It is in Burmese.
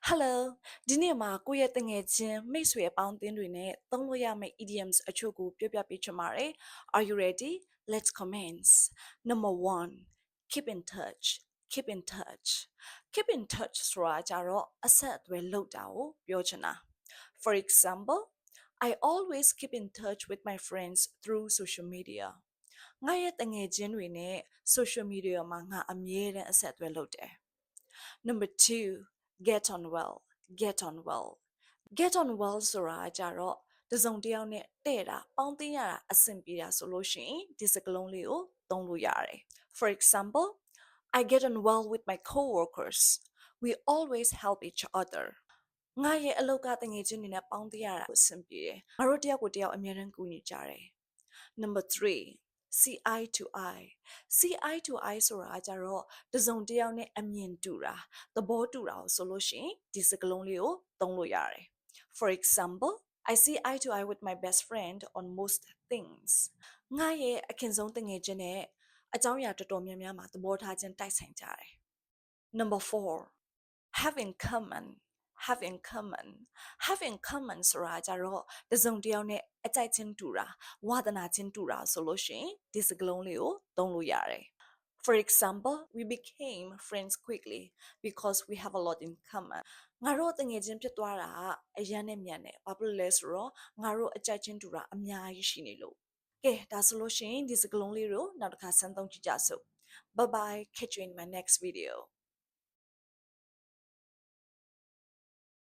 Hello ဒီနေ့မှာကိုယ့်ရဲ့တငယ်ချင်းမိတ်ဆွေအပေါင်းအသင်းတွေနဲ့သုံးလို့ရမယ့် idioms အချို့ကိုပြောပြပေးချင်ပါတယ် Are you ready? Let's commence. Number 1 Keep in touch. Keep in touch. Keep in touch ဆိုတာကြတော့အဆက်အသွယ်လုပ်တာကိုပြောချင်တာ For example, I always keep in touch with my friends through social media. ငါရဲ့တငယ်ချင်းတွေနဲ့ social media မှာငါအမြဲတမ်းအဆက်အသွယ်လုပ်တယ် Number 2 get on well. Get on well. Get on well ဆိုတာကြတော့တစုံတစ်ယောက်နဲ့တဲ့တာပေါင်းသင်းရတာအဆင်ပြေတာဆိုလို့ရှိရင်ဒီစကားလုံးလေးကိုသုံးလို့ရတယ် For example, I get on well with my coworkers. We always help each other. ငါရဲ့အလုပ်ကတငယ်ချင်းတွေနဲ့ပေါင်းသင်းရတာအဆင်ပြေတယ်ငါတို့တယောက်ကိုတယောက်အမြဲတမ်းကူညီကြတယ် Number 3 see eye to eye. See eye to eye ဆိုတာကြတော့တစုံတစ်ယောက်နဲ့အမြင်တူတာသဘောတူတာကိုဆိုလို့ရှိရင်ဒီစကားလုံးလေးကိုသုံးလို့ရတယ် For example, I see eye to eye with my best friend on most things. ငါရဲ့အခင်ဆုံးတငယ်ချင်းနဲ့အကြောင်းအရာတော်တော်များများမှာသဘောထားချင်းတိုက်ဆိုင်ကြတယ် Number 4 have in common. Have in common. Have in common ဆိုတာကြတော့တစုံတစ်ယောက်နဲ့အကြိုက်ချင်းတူတာဝါသနာချင်းတူတာဆိုလို့ရှိရင်ဒီစကားလုံးလေးကိုသုံးလို့ရတယ် For example, we became friends quickly because we have a lot in common. ငါတို့တငယ်ချင်းဖြစ်သွားတာအရန်နဲ့မြန်တယ်ဘာဖြစ်လို့လဲဆိုတော့ငါတို့အကြိုက်ချင်းတူတာအများကြီးရှိနေလို့ကဲဒါဆိုလို့ရှိရင်ဒီစကားလုံးလေးကိုနောက်တစ်ခါစမ်းသုံးကြည့်ကြစို့ Bye bye catch you in my next video